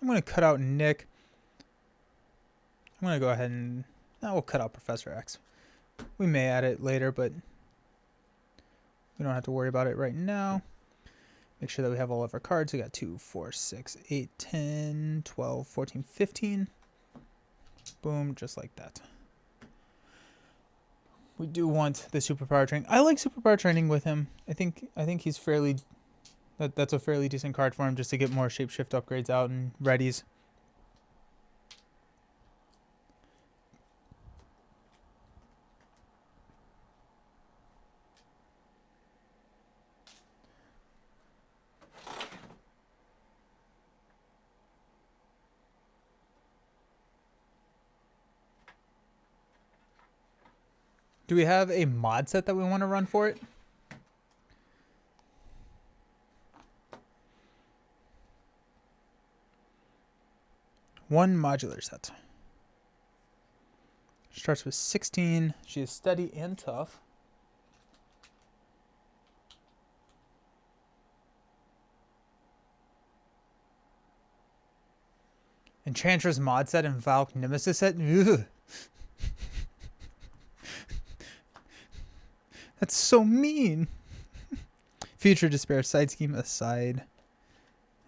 I'm going to cut out Nick. I'm going to go ahead and... No, we'll cut out Professor X. We may add it later, but we don't have to worry about it right now. Make sure that we have all of our cards. We got 2, 4, 6, 8, 10, 12, 14, 15. Boom, just like that. We do want the superpower training. I like superpower training with him. I think he's fairly... That's a fairly decent card for him just to get more shapeshift upgrades out and readies. Do we have a mod set that we want to run for it? One modular set. Starts with 16. She is steady and tough. Enchantress mod set and Valk Nemesis set. Ugh. That's so mean. Future Despair side scheme aside.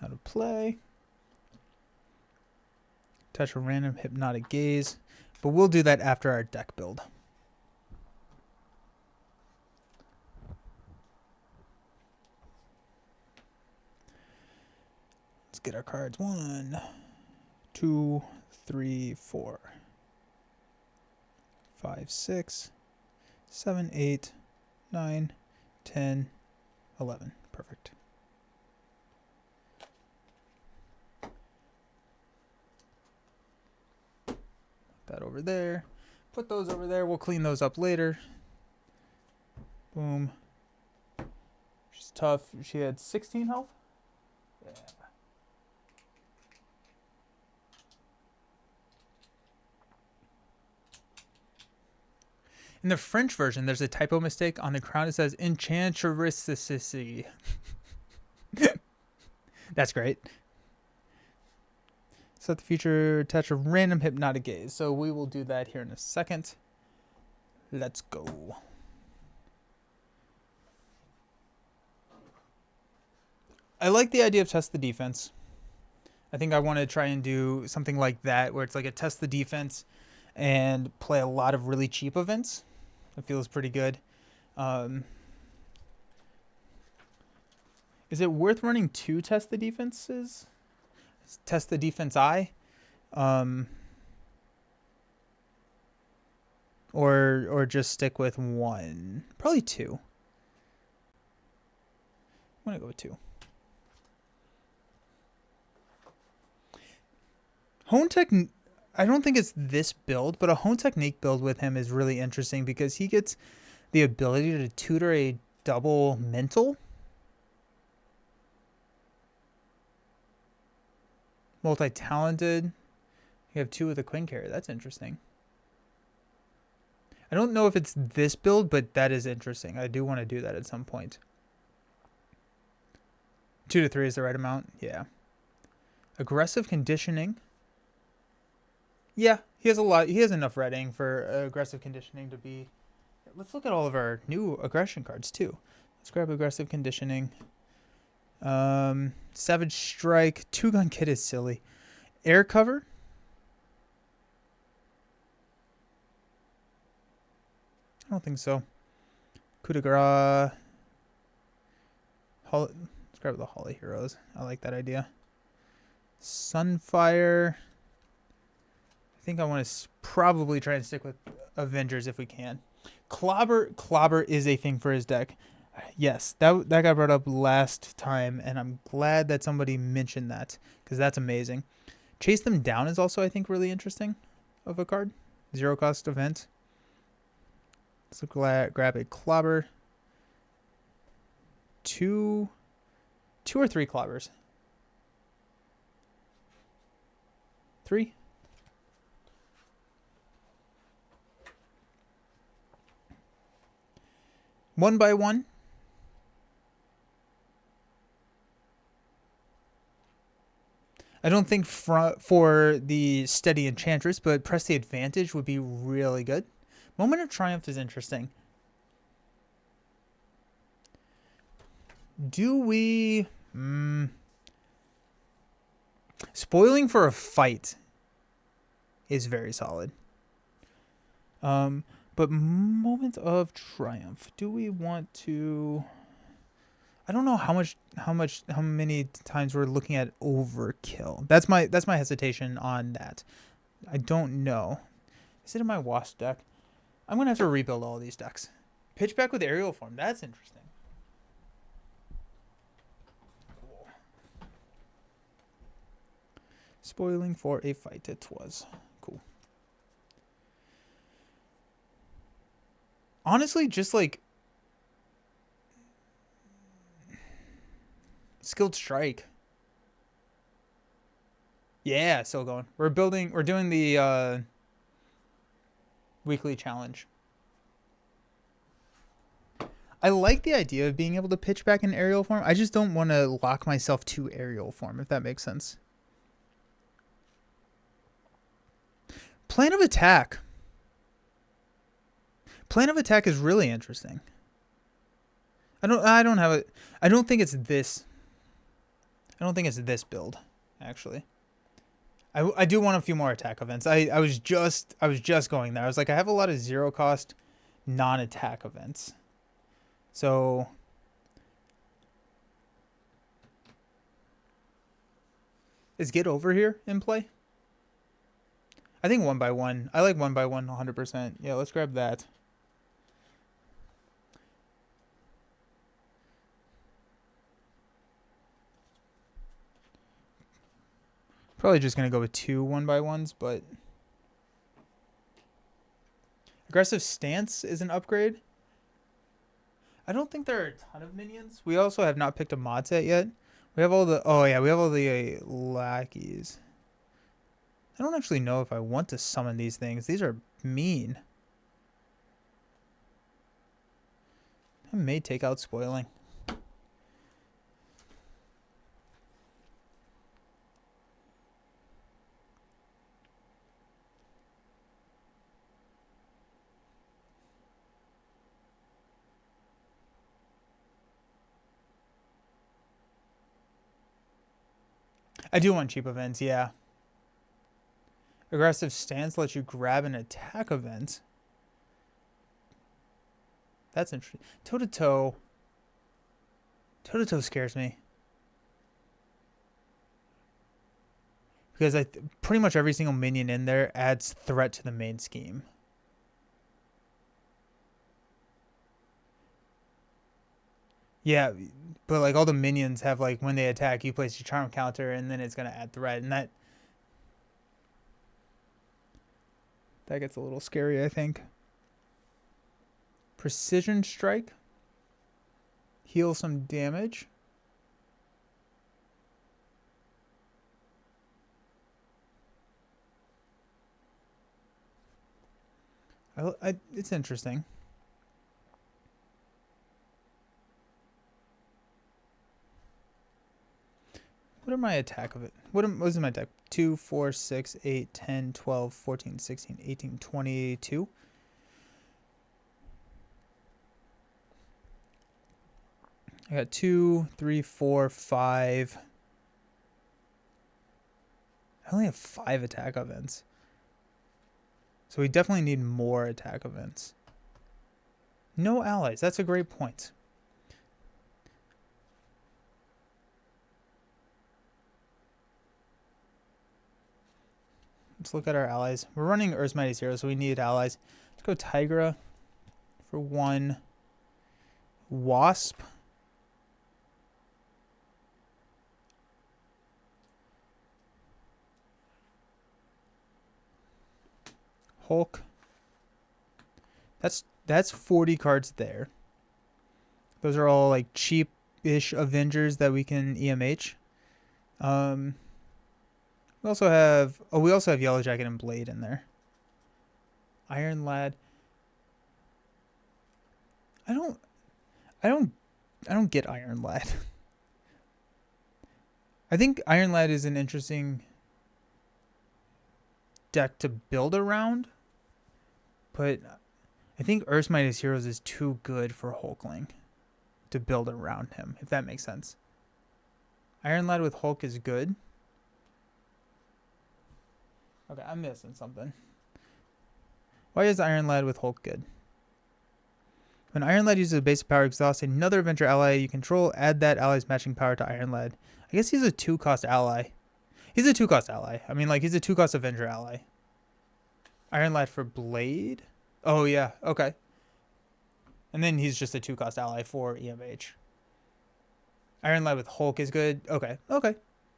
How to play. Touch a random hypnotic gaze. But we'll do that after our deck build. Let's get our cards. 1, 2, 3, 4, 5, 6, 7, 8, 9, 10, 11. Perfect. Put that over there. Put those over there. We'll clean those up later. Boom. She's tough. She had 16 health? Yeah. In the French version, there's a typo mistake. On the crown, it says Enchantress. That's great. Set the future, attach a random hypnotic gaze. So we will do that here in a second. Let's go. I like the idea of test the defense. I think I want to try and do something like that, where it's like a test the defense and play a lot of really cheap events. It feels pretty good. Is it worth running 2 test the defenses? Test the defense eye? Or just stick with 1? Probably 2. I'm going to go with 2. Hone Technique, I don't think it's this build, but a Hone Technique build with him is really interesting because he gets the ability to tutor a double mental. Multi-talented. You have 2 with a Queen carrier. That's interesting. I don't know if it's this build, but that is interesting. I do want to do that at some point. 2 to 3 is the right amount. Yeah. Aggressive conditioning. Yeah, he has a lot. He has enough reading for aggressive conditioning to be. Let's look at all of our new aggression cards too. Let's grab aggressive conditioning. Savage Strike. 2-gun kit is silly. Air cover. I don't think so. Coup de grace. Let's grab the Holly Heroes. I like that idea. Sunfire. I think I want to probably try and stick with Avengers if we can. Clobber is a thing for his deck. Yes, that got brought up last time, and I'm glad that somebody mentioned that because that's amazing. Chase Them Down is also, I think, really interesting of a card. 0 cost event. So grab a Clobber. 2 or 3 Clobbers. 3. One by one. I don't think for the steady Enchantress, but press the advantage would be really good. Moment of Triumph is interesting. Do we... Spoiling for a fight is very solid. But Moment of Triumph. Do we want to... I don't know how many times we're looking at overkill. That's my hesitation on that. I don't know. Is it in my Wasp deck? I'm gonna have to rebuild all these decks. Pitchback with aerial form. That's interesting. Cool. Spoiling for a fight. It was cool. Honestly, just like Skilled Strike. Yeah, still going. We're doing the weekly challenge. I like the idea of being able to pitch back in aerial form. I just don't want to lock myself to aerial form, if that makes sense. Plan of attack. Plan of attack is really interesting. I don't have it. I don't think it's this. I don't think it's this build, actually. I do want a few more attack events. I was just going there. I was like, I have a lot of zero cost non-attack events. So is Get Over here in play? I think 1x1. I like 1x1 100%. Yeah, let's grab that. Probably just going to go with 2 1x1s, but Aggressive Stance is an upgrade. I don't think there are a ton of minions. We also have not picked a mod set yet. We have all the... Oh, yeah, we have all the lackeys. I don't actually know if I want to summon these things. These are mean. I may take out Spoiling. I do want cheap events, yeah. Aggressive Stance lets you grab an attack event. That's interesting. Toe-to-toe. Toe-to-toe scares me. Because pretty much every single minion in there adds threat to the main scheme. Yeah, but like all the minions have like when they attack, you place your charm counter, and then it's gonna add threat, and that gets a little scary, I think. Precision Strike. Heal some damage. It's interesting. What are my attack of it? What is my attack? 2, 4, 6, 8, 10, 12, 14, 16, 18, 22. I got 2, 3, 4, 5. I only have 5 attack events. So we definitely need more attack events. No allies. That's a great point. Let's look at our allies. We're running Earth's Mightiest Heroes, so we need allies. Let's go Tigra for 1. Wasp. Hulk. That's 40 cards there. Those are all like cheap-ish Avengers that we can EMH. We also have Yellow Jacket and Blade in there. Iron Lad. I don't get Iron Lad. I think Iron Lad is an interesting deck to build around, but I think Earth's Mightiest Heroes is too good for Hulkling to build around him, if that makes sense. Iron Lad with Hulk is good. Okay, I'm missing something. Why is Iron Lad with Hulk good? When Iron Lad uses a basic power exhaust another Avenger ally you control, add that ally's matching power to Iron Lad. I guess he's a 2-cost ally. He's a 2-cost ally. I mean, like, he's a 2-cost Avenger ally. Iron Lad for Blade? Oh, yeah. Okay. And then he's just a 2-cost ally for EMH. Iron Lad with Hulk is good. Okay. Okay.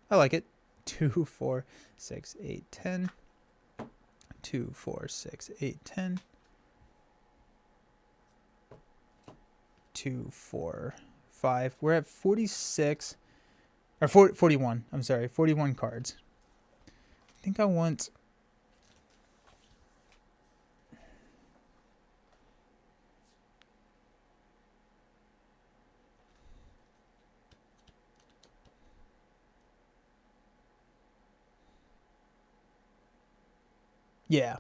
I like it. 2, 4, 6, 8, 10. 2, 4, 6, 8, 10. 2, 4, 5. We're at 46. Or 41. I'm sorry. 41 cards. I think I want... Yeah.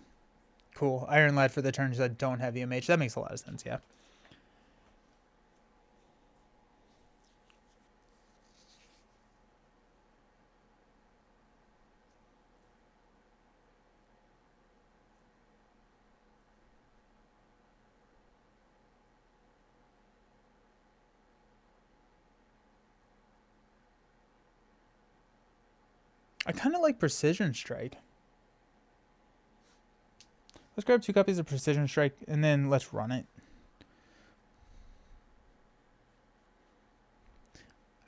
Cool. Iron Lad for the turns that don't have EMH. That makes a lot of sense, yeah. I kind of like Precision Strike. Let's grab 2 copies of Precision Strike, and then let's run it.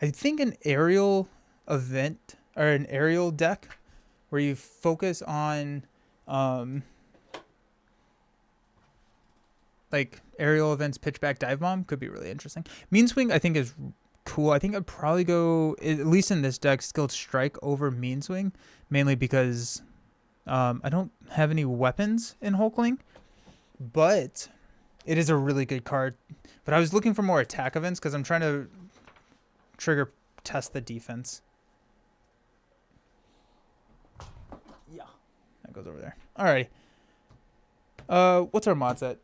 I think an aerial event, or an aerial deck, where you focus on, like, aerial events, pitchback, dive bomb, could be really interesting. Mean Swing, I think, is cool. I think I'd probably go, at least in this deck, Skilled Strike over Mean Swing, mainly because... I don't have any weapons in Hulkling, but it is a really good card. But I was looking for more attack events because I'm trying to test the defense. Yeah, that goes over there. Alrighty. What's our mod set?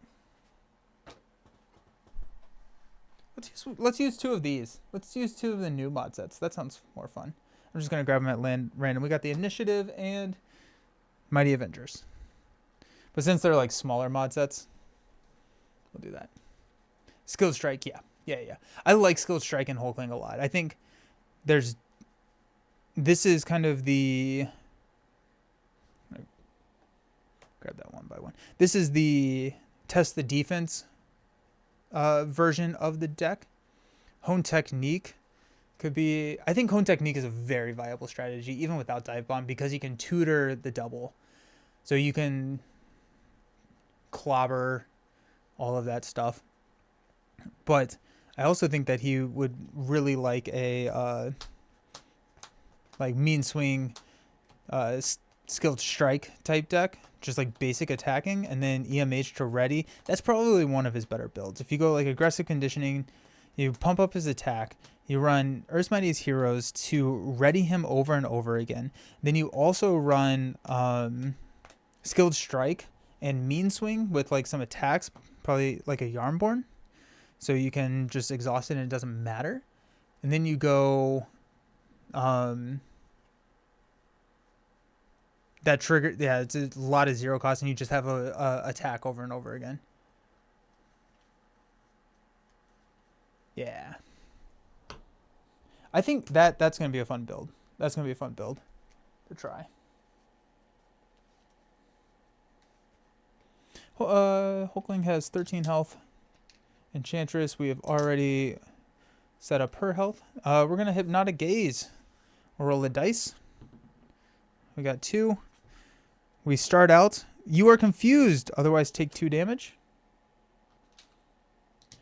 Let's use 2 of these. Let's use 2 of the new mod sets. That sounds more fun. I'm just gonna grab them at random. We got the Initiative and Mighty Avengers. But since they're like smaller mod sets, we'll do that. Skilled Strike, yeah. I like Skilled Strike and Hulkling a lot. I think this is kind of the... grab that one by one. This is the test the defense version of the deck. Hone Technique could be... I think Hone Technique is a very viable strategy, even without Dive Bomb, because you can tutor the double. So you can clobber all of that stuff. But I also think that he would really like a like Mean Swing, Skilled Strike type deck, just like basic attacking, and then EMH to ready. That's probably one of his better builds. If you go like Aggressive Conditioning, you pump up his attack, you run Earth's Mightiest Heroes to ready him over and over again. Then you also run Skilled Strike and Mean Swing with like some attacks, probably like a Yarnborn. So you can just exhaust it and it doesn't matter. And then you go that trigger, yeah, it's a lot of 0 cost, and you just have a attack over and over again. Yeah. I think that's going to be a fun build. That's going to be a fun build to try. Hulkling has 13 health. Enchantress, we have already set up her health. We're going to Hypnotic Gaze. We'll roll a dice. We got 2. We start out. You are confused. Otherwise, take 2 damage.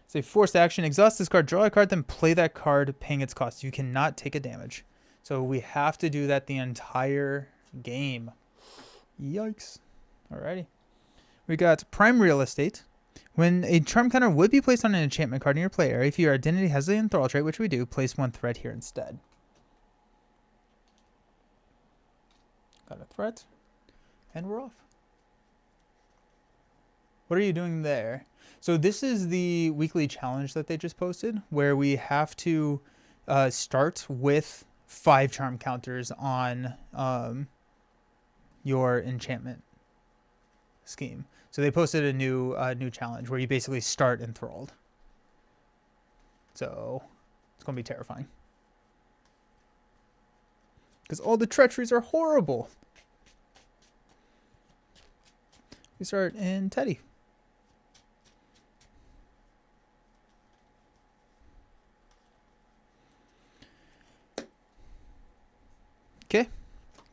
It's a forced action. Exhaust this card, draw a card, then play that card, paying its cost. You cannot take a damage. So we have to do that the entire game. Yikes. Alrighty. We got Prime Real Estate. When a charm counter would be placed on an enchantment card in your play area, if your identity has the enthrall trait, which we do, place 1 threat here instead. Got a threat. And we're off. What are you doing there? So this is the weekly challenge that they just posted, where we have to start with 5 charm counters on your enchantment scheme. So they posted a new challenge where you basically start enthralled. So it's going to be terrifying. Because all the treacheries are horrible. We start in Teddy. Okay.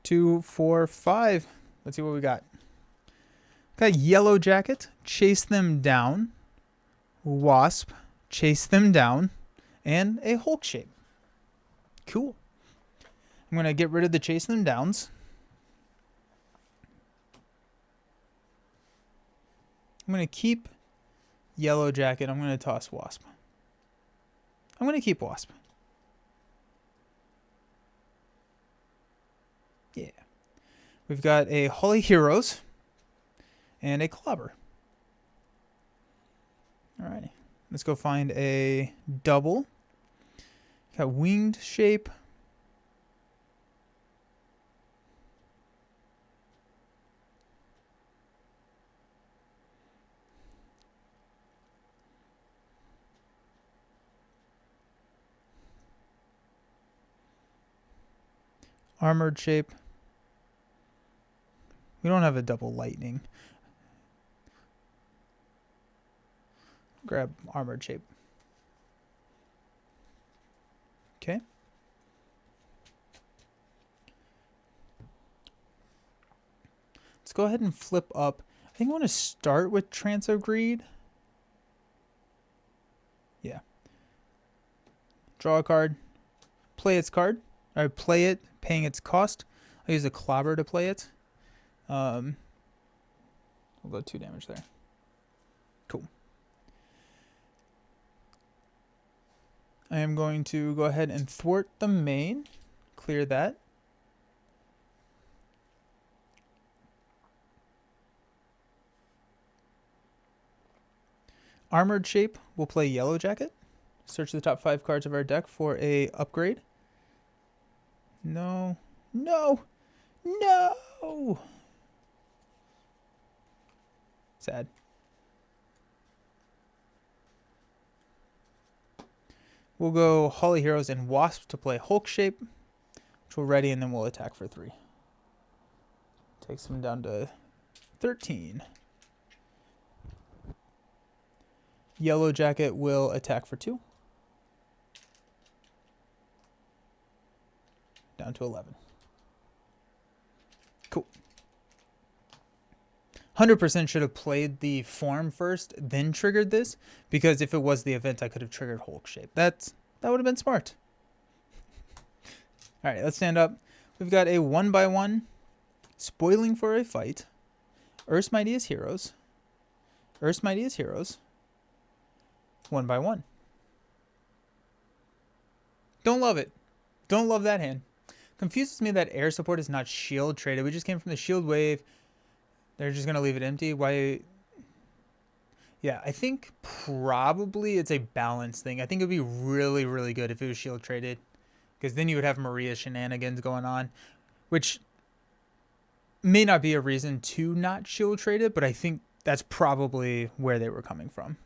2, 4, 5. Let's see what we got. Got Yellow Jacket, Chase Them Down. Wasp, Chase Them Down. And a Hulk shape. Cool. I'm going to get rid of the Chase Them Downs. I'm going to keep Yellow Jacket. I'm going to toss Wasp. I'm going to keep Wasp. Yeah. We've got a Holy Heroes and a Clobber. Alrighty. Let's go find a double. Got Winged Shape. Armored Shape. We don't have a double lightning. Grab Armored Shape. Okay. Let's go ahead and flip up. I think I want to start with Trance of Greed. Yeah. Draw a card. Play its card. Or play it, paying its cost. I'll use a Clobber to play it. We'll go 2 damage there. Cool. I am going to go ahead and thwart the main. Clear that. Armored Shape will play Yellow Jacket. Search the top 5 cards of our deck for a upgrade. No. No. No. Sad. We'll go Holy Heroes and Wasp to play Hulk Shape, which we'll ready, and then we'll attack for 3. Takes them down to 13. Yellow Jacket will attack for 2. Down to 11. Cool. 100% should have played the form first, then triggered this, because if it was the event, I could have triggered Hulk Shape. That would have been smart. All right, let's stand up. We've got a 1x1, Spoiling for a Fight, Earth's Mightiest Heroes, Earth's Mightiest Heroes, 1x1. Don't love it. Don't love that hand. Confuses me that air support is not shield traded. We just came from the shield wave. They're just going to leave it empty. Why? Yeah, I think probably it's a balance thing. I think it would be really, really good if it was shield traded. Because then you would have Maria shenanigans going on. Which may not be a reason to not shield trade it. But I think that's probably where they were coming from.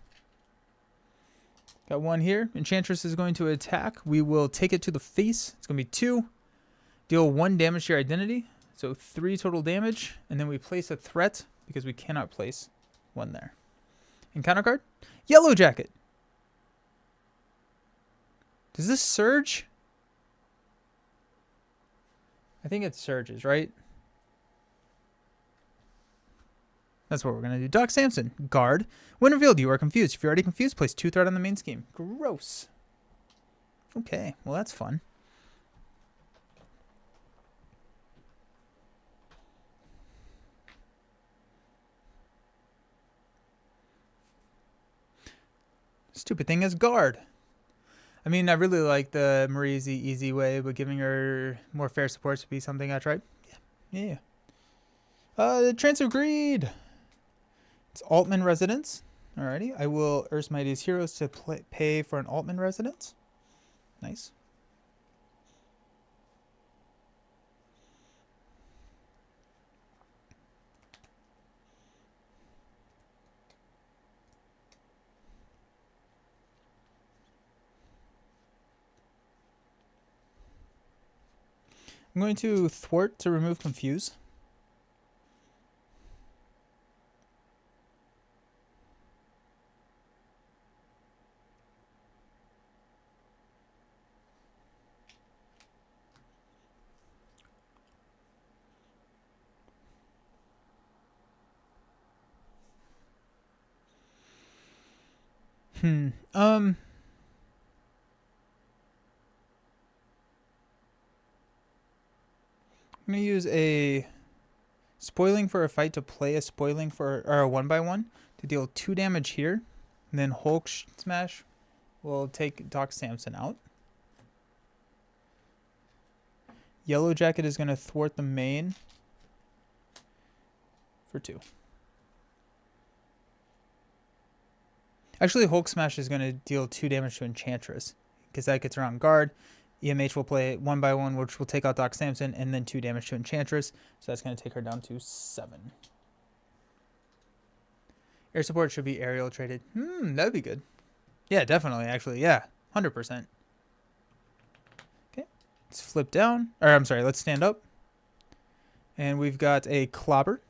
Got one here. Enchantress is going to attack. We will take it to the face. It's going to be 2. Deal 1 damage to your identity. So 3 total damage. And then we place a threat because we cannot place 1 there. Encounter card. Yellow Jacket. Does this surge? I think it surges, right? That's what we're going to do. Doc Samson. Guard. When revealed, you are confused. If you're already confused, place 2 threat on the main scheme. Gross. Okay. Well, that's fun. Stupid thing is guard. I mean, I really like the Marie's easy way, but giving her more fair supports would be something I tried. Yeah, Yeah. The Trance of Greed. It's Altman residence. Alrighty. I will Earth's Mightiest Heroes to pay for an Altman residence. Nice. I'm going to Thwart to remove Confuse. I'm going to use a Spoiling for a fight to play a Spoiling for or a 1/1 to deal 2 damage here. And then Hulk Smash will take Doc Samson out. Yellow Jacket is going to thwart the main for 2. Actually, Hulk Smash is going to deal 2 damage to Enchantress because that gets around guard. EMH will play 1/1, which will take out Doc Samson, and then 2 damage to Enchantress. So that's going to take her down to 7. Air support should be aerial traded. That'd be good. Yeah, definitely, actually. Yeah, 100%. Okay, let's flip down. Or, I'm sorry, let's stand up. And we've got a Clobber,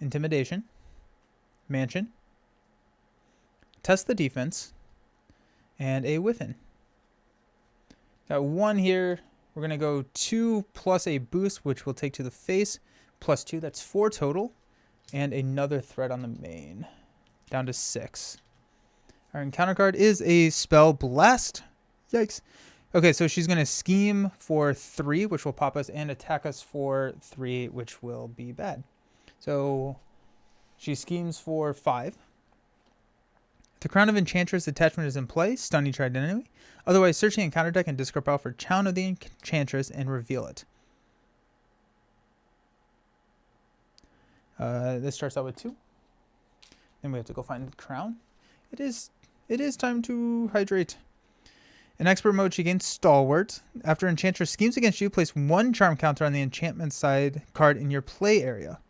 Intimidation, Mansion, Test the Defense, and a Within. Got 1 here. We're going to go 2 plus a boost, which we'll take to the face, plus 2. That's 4 total. And another threat on the main. Down to 6. Our encounter card is a Spell Blast. Yikes. Okay, so she's going to scheme for 3, which will pop us, and attack us for 3, which will be bad. So she schemes for 5. The Crown of Enchantress attachment is in play. Stun each target enemy. Otherwise, search the encounter deck and discard pile for Crown of the Enchantress and reveal it. This starts out with 2. Then we have to go find the Crown. It is time to hydrate. In expert mode, she gains Stalwart. After Enchantress schemes against you, place 1 charm counter on the enchantment side card in your play area.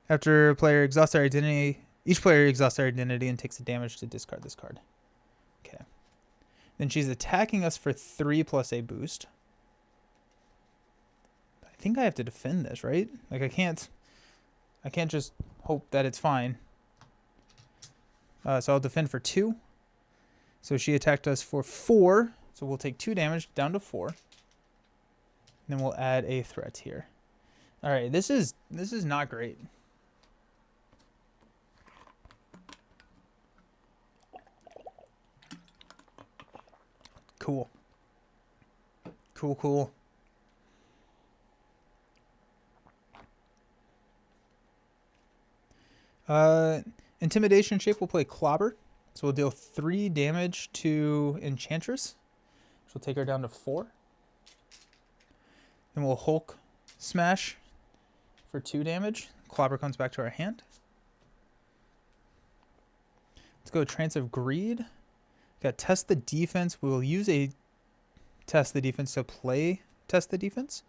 After player exhausts their identity, each player exhausts their identity and takes the damage to discard this card. Okay. Then she's attacking us for 3 plus a boost. I think I have to defend this, right? Like I can't just hope that it's fine. So I'll defend for 2. So she attacked us for 4. So we'll take 2 damage down to 4. Then we'll add a threat here. All right, this is not great. Cool. Cool. Intimidation shape will play Clobber. So we'll deal 3 damage to Enchantress. Which will take her down to 4. Then we'll Hulk Smash for 2 damage. Clobber comes back to our hand. Let's go Trance of Greed. Got Test the Defense. We will use a Test the Defense to play Test the Defense.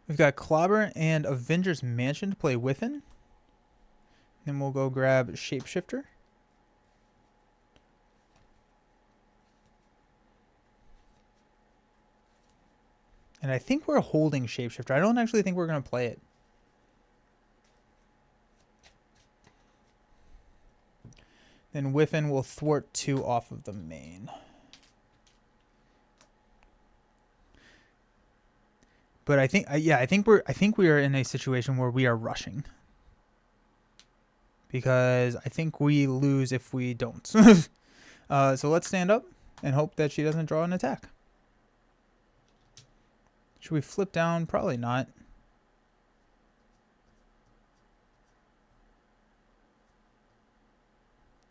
We've got Clobber and Avengers Mansion to play Within. Then we'll go grab Shapeshifter. And I think we're holding Shapeshifter. I don't actually think we're going to play it. Then Within will thwart 2 off of the main. But I think we are in a situation where we are rushing. Because I think we lose if we don't. So let's stand up and hope that she doesn't draw an attack. Should we flip down? Probably not.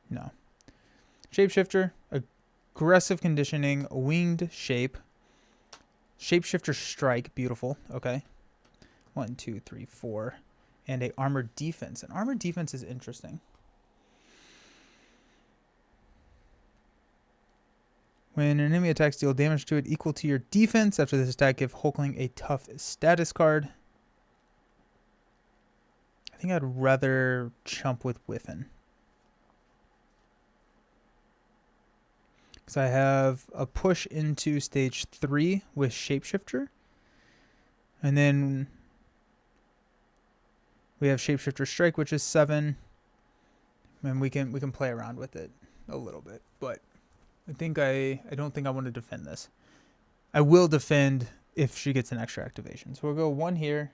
No. Shapeshifter, aggressive conditioning, winged shape, shapeshifter strike, beautiful. Okay. 1, 2, 3, 4. And a armored defense. And armored defense is interesting. When an enemy attacks, deal damage to it equal to your defense. After this attack, give Hulkling a tough status card. I think I'd rather chump with Whiffin. Because I have a push into stage 3 with Shapeshifter. And then we have Shapeshifter Strike, which is 7. And we can play around with it a little bit. But I don't think I want to defend this. I will defend if she gets an extra activation. So we'll go 1 here.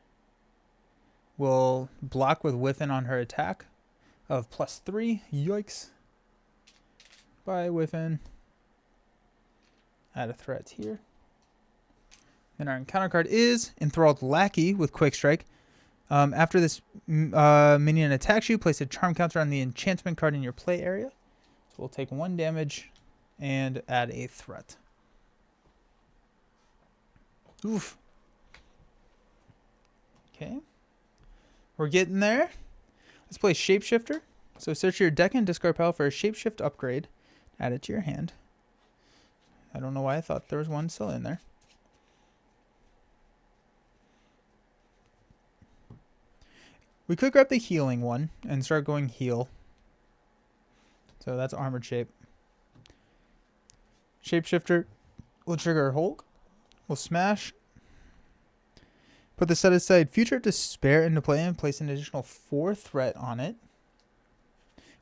We'll block with Whiffin on her attack of +3. Yikes. Bye, Whiffin. Add a threat here. Then our encounter card is Enthralled Lackey with Quick Strike. After this minion attacks you, place a charm counter on the enchantment card in your play area. So we'll take 1 damage and add a threat. Oof. Okay. We're getting there. Let's play Shapeshifter. So search your deck and discard pile for a Shapeshift upgrade. Add it to your hand. I don't know why I thought there was one still in there. We could grab the healing one and start going heal. So that's armored shape. Shapeshifter will trigger Hulk. We'll smash. Put the set aside Future Despair into play and place an additional 4 threat on it.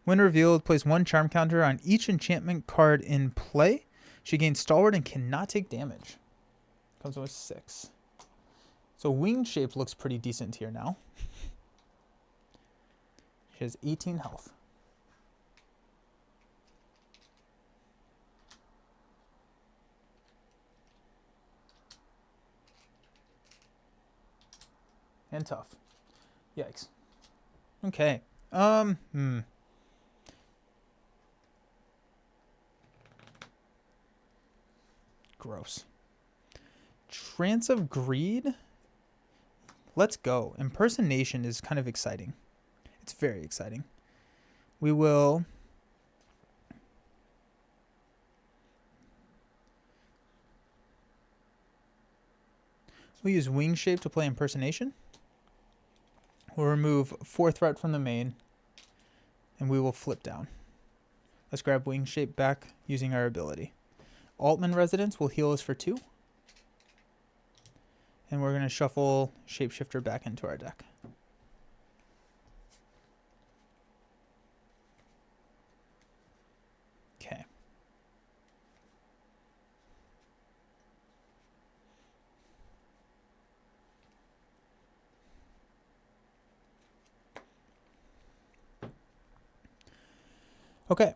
When revealed, place 1 charm counter on each enchantment card in play. She gains Stalwart and cannot take damage. Comes with 6. So winged shape looks pretty decent here now. She has 18 health. And tough. Yikes. Okay. Gross. Trance of Greed. Let's go. Impersonation is kind of exciting. It's very exciting. We will... We'll use Wing Shape to play Impersonation. We'll remove 4 threat from the main. And we will flip down. Let's grab Wing Shape back using our ability. Altman Residence will heal us for 2. And we're going to shuffle Shapeshifter back into our deck. Okay. Okay.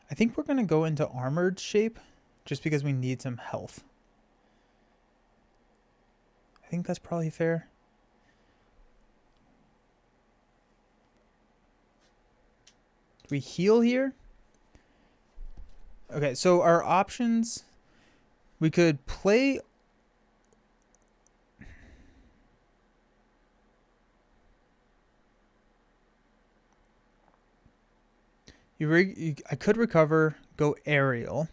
I think we're going to go into armored shape just because we need some health. I think that's probably fair. Do we heal here? Okay, so our options, we could play... I could recover, go aerial,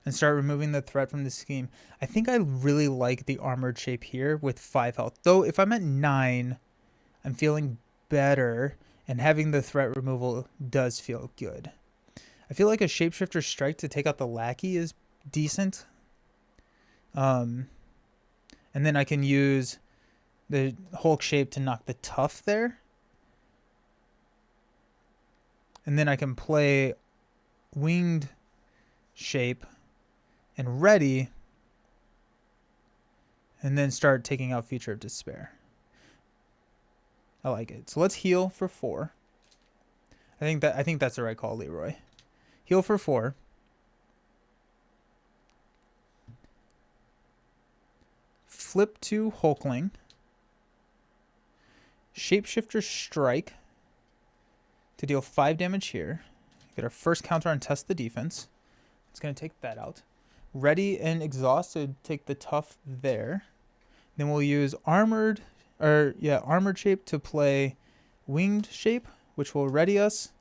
and start removing the threat from the scheme. I think I really like the armored shape here with 5 health. Though if I'm at 9, I'm feeling better, and having the threat removal does feel good. I feel like a Shapeshifter Strike to take out the Lackey is decent. And then I can use the Hulk shape to knock the Tough there. And then I can play Winged Shape and Ready. And then start taking out Future of Despair. I like it. So let's heal for 4. I think that's the right call, Leroy. Heal for 4. Flip to Hulkling. Shapeshifter Strike to deal 5 damage here. Get our first counter on Test the Defense. It's going to take that out. Ready and Exhaust to take the tough there. Then we'll use Armored Shape to play Winged Shape, which will ready us.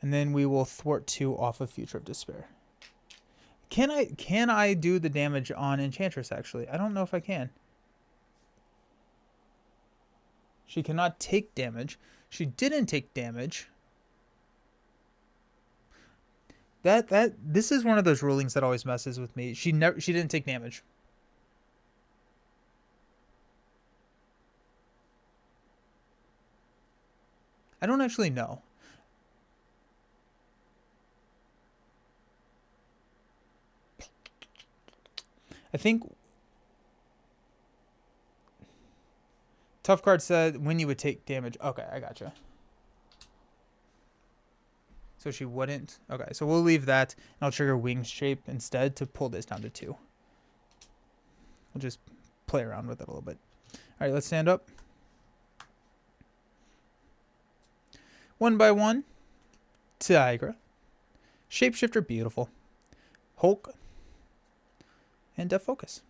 And then we will thwart 2 off of Future of Despair. Can I do the damage on Enchantress, actually? I don't know if I can. She cannot take damage. She didn't take damage. This is one of those rulings that always messes with me. She didn't take damage. I don't actually know. I think Tough Card said when you would take damage. Okay, I gotcha. So she wouldn't. Okay, so we'll leave that, and I'll trigger Wing Shape instead to pull this down to 2. We'll just play around with it a little bit. All right, let's stand up. 1 by 1. Tigra. Shapeshifter, beautiful. Hulk. And Death Focus.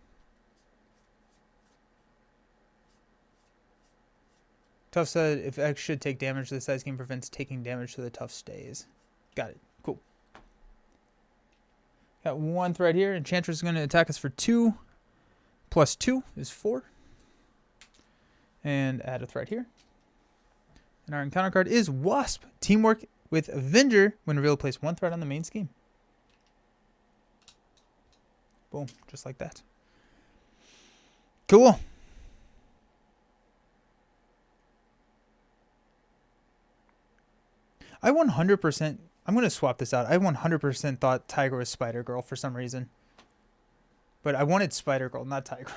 Tough said if X should take damage, the size game prevents taking damage, so the Tough stays. Got it. Cool. Got 1 threat here. Enchantress is going to attack us for 2. Plus 2 is 4. And add a threat here. And our encounter card is Wasp. Teamwork with Avenger. When revealed, place 1 threat on the main scheme. Boom. Just like that. Cool. I 100%... I'm going to swap this out. I 100% thought Tiger was Spider-Girl for some reason. But I wanted Spider-Girl, not Tiger.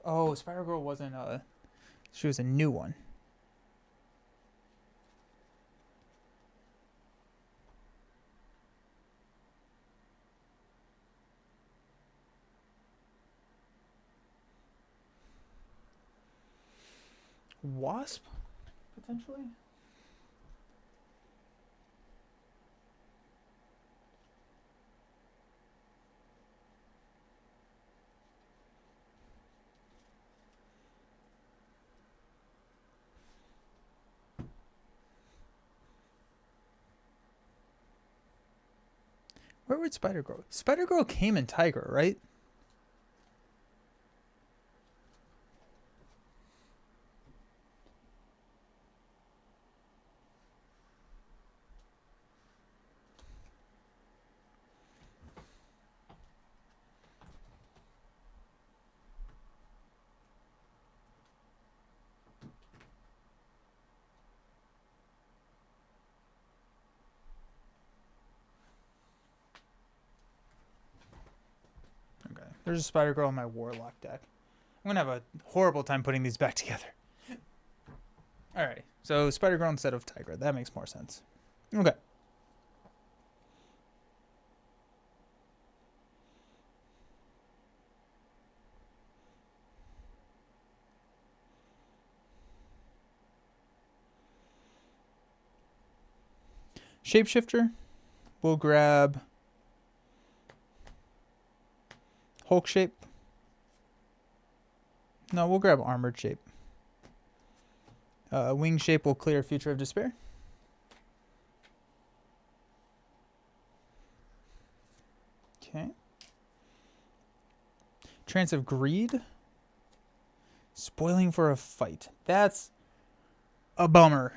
Oh, Spider-Girl wasn't she was a new one. Wasp, potentially? Where would Spider-Girl? Spider-Girl came in Tiger, right? There's a Spider-Girl in my Warlock deck. I'm going to have a horrible time putting these back together. Alright, so Spider-Girl instead of Tigra. That makes more sense. Okay. Shapeshifter. We'll grab Hulk Shape. No, we'll grab Armored Shape. Wing Shape will clear Future of Despair. Okay. Trance of Greed. Spoiling for a fight. That's a bummer.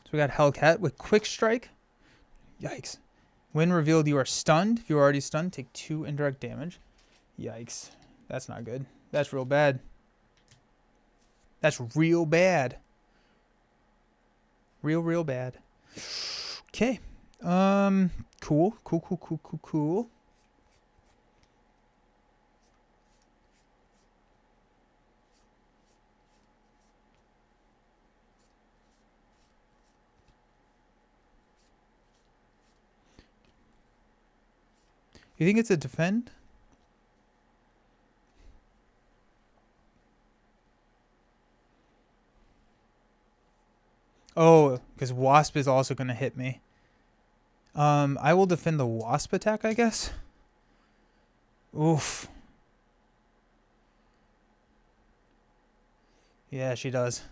So we got Hellcat with Quick Strike. Yikes. When revealed, you are stunned. If you are already stunned, take 2 indirect damage. Yikes. That's not good. That's real bad. That's real bad. Real bad. Okay. Cool. Cool. You think it's a defend? Oh, because Wasp is also going to hit me. I will defend the Wasp attack, I guess. Oof. Yeah, she does.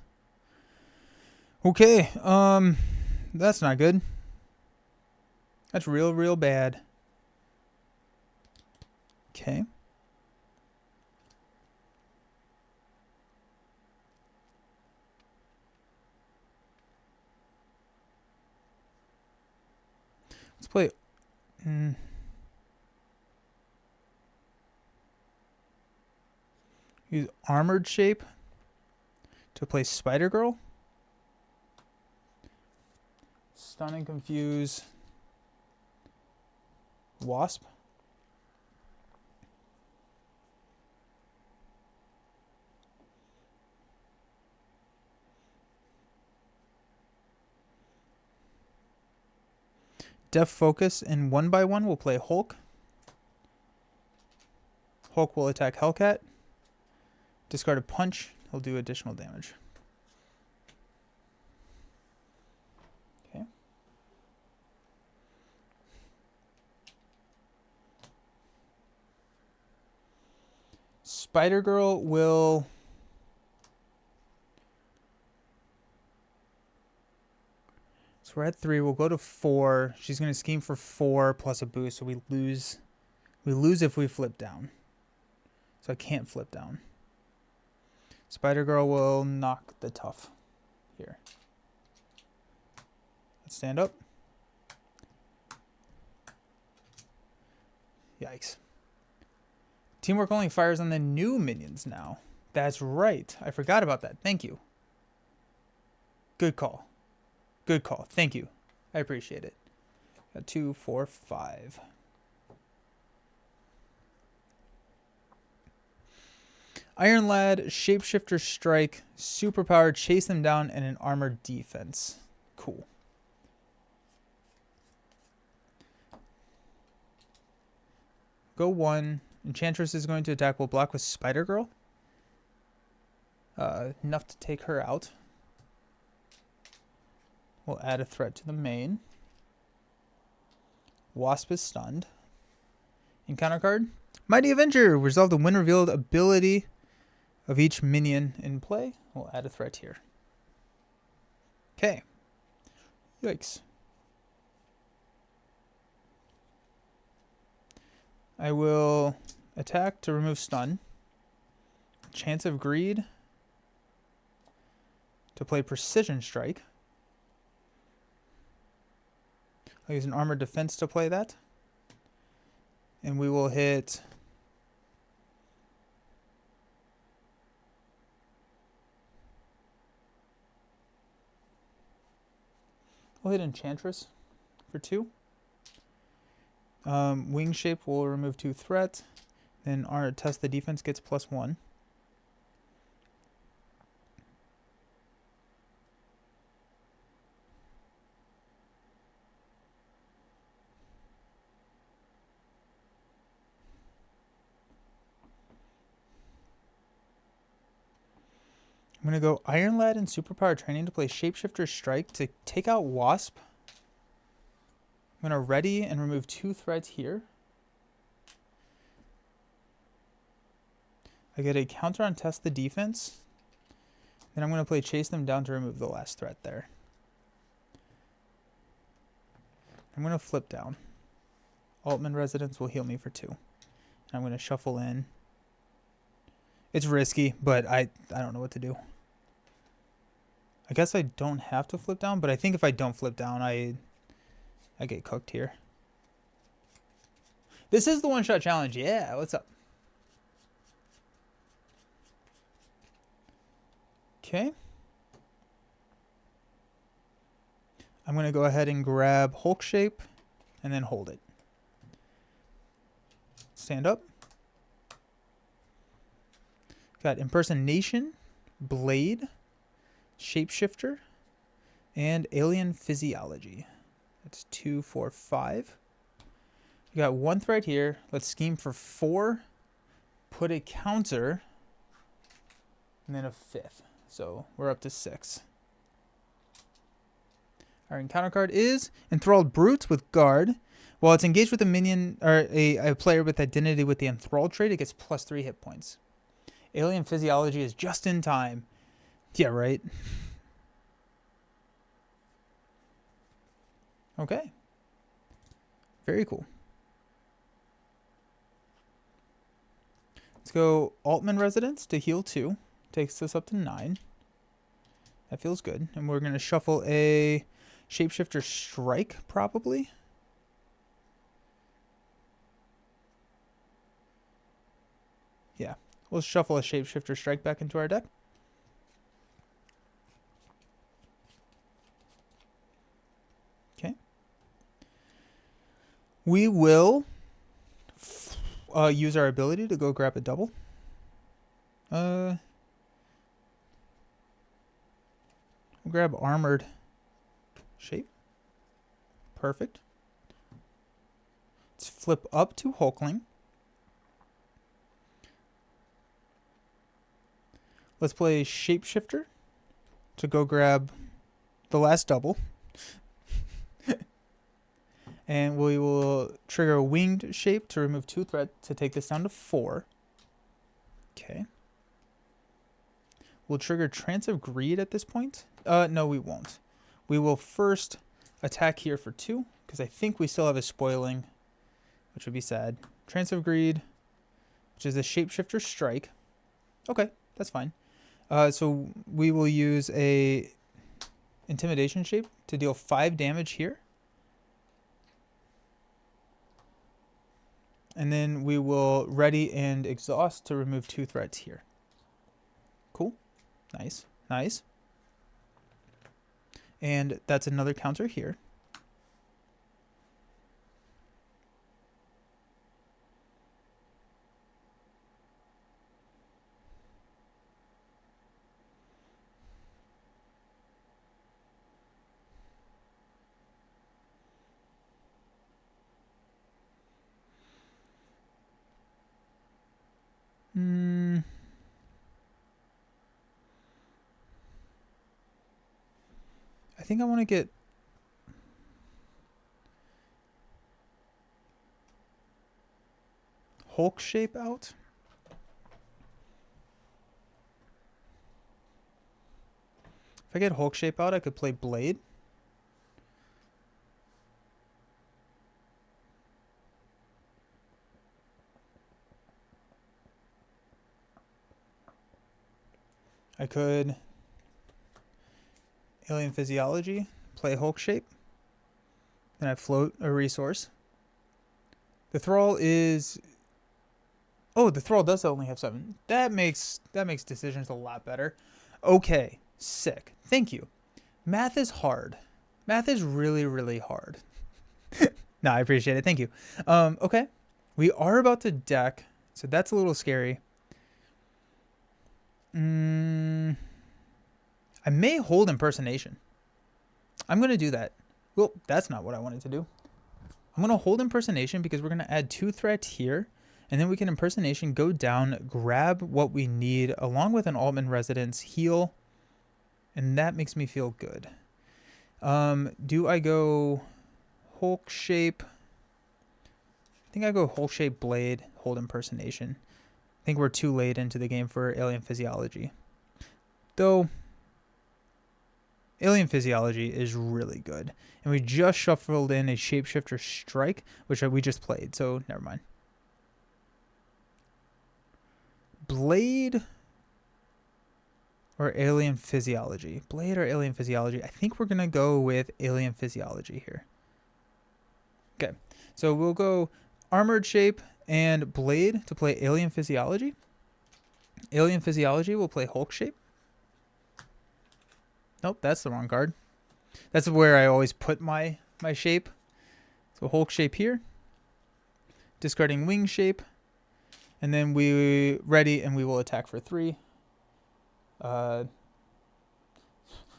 Okay, that's not good. That's real bad. Okay. Let's play. Use Armored Shape to play Spider Girl. Stun and Confuse Wasp. Def Focus and 1x1 will play Hulk. Hulk will attack Hellcat. Discard a punch. He'll do additional damage. Okay. Spider Girl will... So we're at 3. We'll go to 4. She's going to scheme for 4 plus a boost, so we lose. We lose if we flip down. So I can't flip down. Spider Girl will knock the tough here. Let's stand up. Yikes. Teamwork only fires on the new minions now. That's right. I forgot about that. Thank you. Good call. Good call. Thank you. I appreciate it. Got 2, 4, 5. Iron Lad, Shapeshifter Strike, Superpower, Chase them down, and an Armored Defense. Cool. Go 1. Enchantress is going to attack. We'll block with Spider Girl. Enough to take her out. We'll add a threat to the main. Wasp is stunned. Encounter card. Mighty Avenger. Resolve the when revealed ability of each minion in play. We'll add a threat here. Okay. Yikes. I will attack to remove stun. Chance of Greed to play Precision Strike. I'll use an Armored Defense to play that. And we will hit... We'll hit Enchantress for 2. Wing Shape will remove 2 threats. Then our test the defense gets +1. I'm going to go Iron Lad and Superpower Training to play Shapeshifter Strike to take out Wasp. I'm going to ready and remove 2 threats here. I get a counter on Test the Defense. Then I'm going to play Chase them down to remove the last threat there. I'm going to flip down. Altman Residence will heal me for 2. And I'm going to shuffle in. It's risky, but I don't know what to do. I guess I don't have to flip down, but I think if I don't flip down, I get cooked here. This is the one-shot challenge. Yeah, what's up? Okay. I'm going to go ahead and grab Hulk shape and then hold it. Stand up. Got impersonation, blade, shapeshifter, and alien physiology. That's 2, 4, 5. We got 1 threat here. Let's scheme for 4. Put a counter, and then a 5th. So we're up to 6. Our encounter card is Enthralled Brute with Guard. While it's engaged with a minion or a player with identity with the Enthralled trait, it gets +3 hit points. Alien Physiology is just in time. Yeah, right. Okay. Very cool. Let's go Altman Residence to heal 2. Takes us up to 9. That feels good. And we're going to shuffle a Shapeshifter Strike, probably. Yeah. We'll shuffle a Shapeshifter Strike back into our deck. Okay. We will use our ability to go grab a double. We'll grab Armored Shape. Perfect. Let's flip up to Hulkling. Let's play Shapeshifter to go grab the last double. And we will trigger a Winged Shape to remove 2 threat to take this down to 4. Okay. We'll trigger Trance of Greed at this point. No, we won't. We will first attack here for 2, because I think we still have a Spoiling, which would be sad. Trance of Greed, which is a Shapeshifter Strike. Okay, that's fine. So we will use a Intimidation Shape to deal 5 damage here. And then we will Ready and Exhaust to remove 2 threats here. Cool. Nice. Nice. And that's another counter here. I think I want to get Hulk shape out. If I get Hulk shape out, I could play Blade. I could Alien Physiology, play Hulk shape. Then I float a resource. The Thrall is... Oh, the Thrall does only have 7. That makes decisions a lot better. Okay, sick. Thank you. Math is hard. Math is really, really hard. No, I appreciate it. Thank you. Okay. We are about to deck, so that's a little scary. I may hold Impersonation. I'm going to do that. Well, that's not what I wanted to do. I'm going to hold Impersonation because we're going to add 2 threats here. And then we can Impersonation, go down, grab what we need, along with an Altman Residence, heal. And that makes me feel good. Do I go Hulk shape? I think I go Hulk shape, Blade, hold Impersonation. I think we're too late into the game for Alien Physiology. Though, Alien Physiology is really good. And we just shuffled in a Shapeshifter Strike, which we just played, so never mind. Blade or Alien Physiology? Blade or Alien Physiology? I think we're going to go with Alien Physiology here. Okay, so we'll go Armored Shape and Blade to play Alien Physiology. Alien Physiology will play Hulk Shape. Nope, that's the wrong card. That's where I always put my shape. So Hulk shape here. Discarding wing shape. And then we ready and we will attack for 3.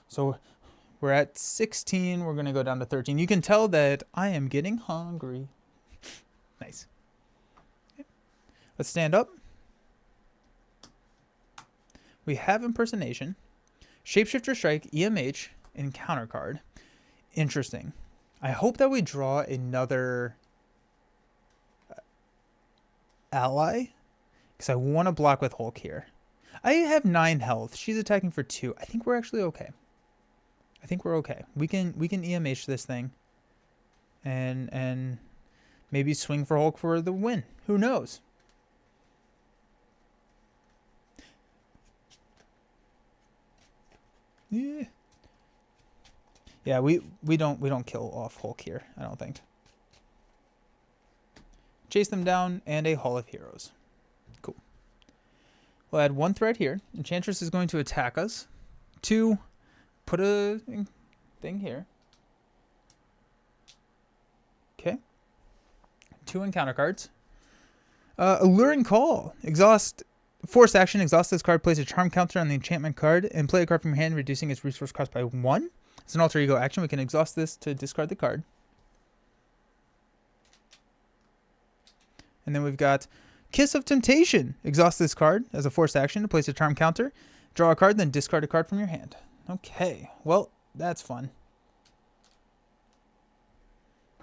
So we're at 16. We're going to go down to 13. You can tell that I am getting hungry. Nice. Okay. Let's stand up. We have Impersonation, Shapeshifter Strike, EMH, and Counter card. Interesting. I hope that we draw another ally, because I want to block with Hulk here. I have 9 health. She's attacking for 2. I think we're actually okay. I think we're okay. We can EMH this thing, and maybe swing for Hulk for the win. Who knows? Yeah. Yeah, we don't kill off Hulk here, I don't think. Chase them down and a Hall of Heroes. Cool. We'll add 1 threat here. Enchantress is going to attack us. 2, put a thing here. Okay. 2 encounter cards. Alluring Call. Exhaust. Forced action, exhaust this card, place a charm counter on the enchantment card, and play a card from your hand, reducing its resource cost by 1. It's an alter ego action. We can exhaust this to discard the card. And then we've got Kiss of Temptation. Exhaust this card as a forced action to place a charm counter, draw a card, then discard a card from your hand. Okay, well, that's fun.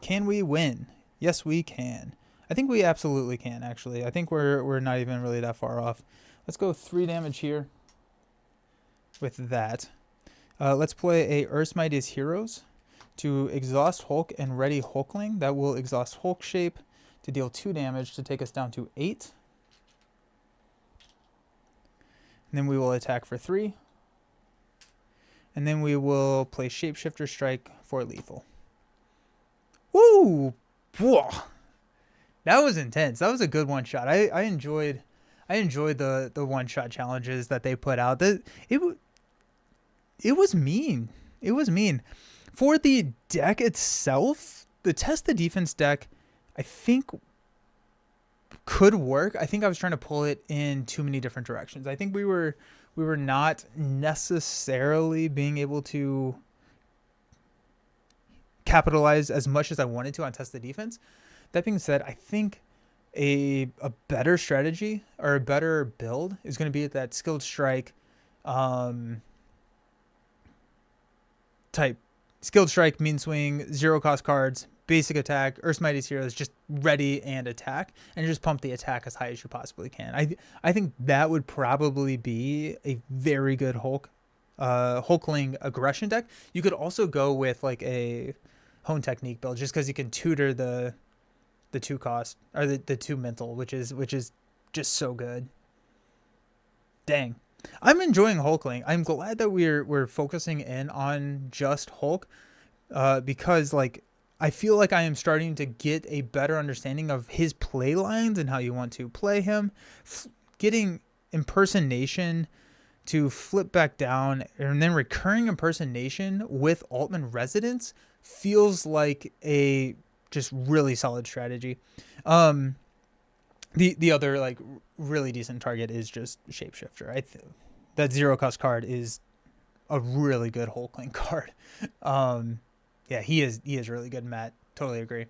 Can we win? Yes, we can. I think we absolutely can, actually. I think we're not even really that far off. Let's go 3 damage here with that. Let's play a Earth's Mightiest Heroes to exhaust Hulk and ready Hulkling. That will exhaust Hulk shape to deal 2 damage to take us down to 8. And then we will attack for 3. And then we will play Shapeshifter Strike for lethal. Woo! Whoa! That was intense. That was a good one shot. I enjoyed the one shot challenges that they put out. It was mean. It was mean. For the deck itself, the Test the Defense deck, I think could work. I think I was trying to pull it in too many different directions. I think we were not necessarily being able to capitalize as much as I wanted to on Test the Defense. That being said, I think a better strategy or a better build is going to be that Skilled Strike type. Skilled Strike, Mean Swing, 0 cost cards, basic attack, Earth's Mightiest Heroes, just ready and attack, and just pump the attack as high as you possibly can. I think that would probably be a very good Hulkling aggression deck. You could also go with like a Hone Technique build just because you can tutor the 2 cost or the 2 mental, which is just so good. Dang, I'm enjoying Hulkling. I'm glad that we're focusing in on just Hulk, because like I feel like I am starting to get a better understanding of his play lines and how you want to play him. Getting Impersonation to flip back down and then recurring Impersonation with Altman Residence feels like a just really solid strategy. The other like really decent target is just Shapeshifter. That 0 cost card is a really good Hulkling card. Yeah, he is really good, Matt. Totally agree.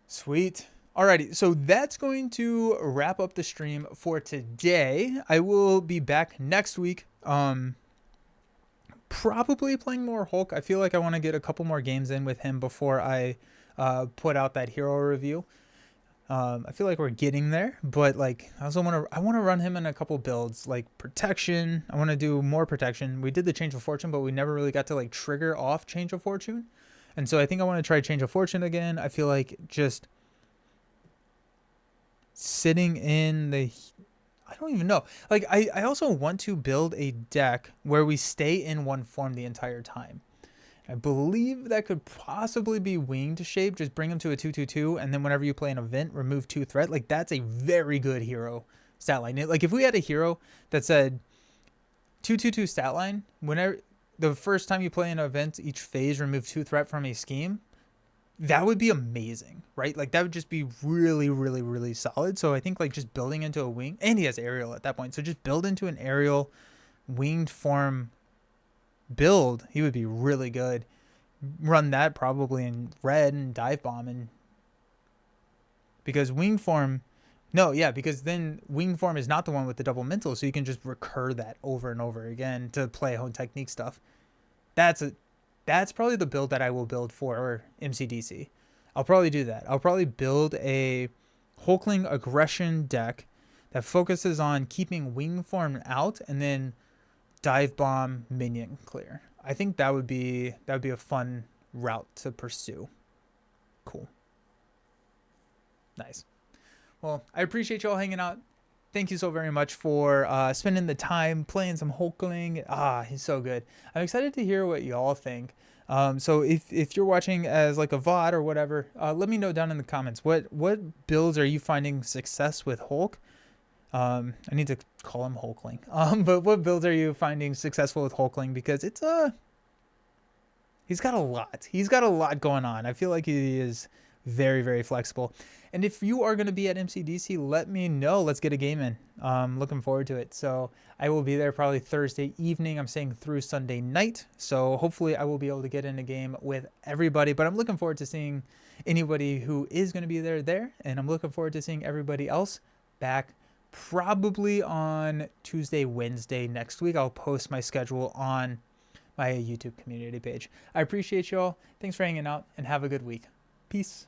Sweet. Alrighty, so that's going to wrap up the stream for today. I will be back next week. Probably playing more Hulk. I feel like I want to get a couple more games in with him before I put out that hero review. I feel like we're getting there, but like I want to run him in a couple builds, like protection. I want to do more protection. We did the Change of Fortune, but we never really got to like trigger off Change of Fortune. And so I think I want to try Change of Fortune again. I feel like just sitting in the, I don't even know. Like I also want to build a deck where we stay in one form the entire time. I believe that could possibly be Winged Shape. Just bring him to a 2/2/2, and then whenever you play an event, remove 2 threat. Like that's a very good hero stat line. Like if we had a hero that said 2/2/2 stat line, whenever the first time you play an event, each phase remove 2 threat from a scheme. That would be amazing, right? Like that would just be really, really, really solid. So I think like just building into a wing, and he has aerial at that point. So just build into an aerial winged form build. He would be really good. Run that probably in red and dive bomb, and because wing form, no, yeah, because then wing form is not the one with the double mental, so you can just recur that over and over again to play home technique stuff. That's probably the build that I will build for MCDC. I'll probably do that. I'll probably build a Hulkling aggression deck that focuses on keeping wing form out and then dive bomb minion clear. I think that would be a fun route to pursue. Cool. Nice. Well, I appreciate y'all hanging out. Thank you so very much for spending the time playing some Hulkling. He's so good. I'm excited to hear what y'all think. So if you're watching as like a VOD or whatever, let me know down in the comments. What builds are you finding success with Hulk? I need to call him Hulkling. But what builds are you finding successful with Hulkling? Because he's got a lot. He's got a lot going on. I feel like he is very, very flexible. And if you are going to be at MCDC, let me know. Let's get a game in. Looking forward to it. So I will be there probably Thursday evening. I'm staying through Sunday night. So hopefully I will be able to get in a game with everybody. But I'm looking forward to seeing anybody who is going to be there. And I'm looking forward to seeing everybody else back probably on Tuesday, Wednesday next week. I'll post my schedule on my YouTube community page. I appreciate y'all. Thanks for hanging out and have a good week. Peace.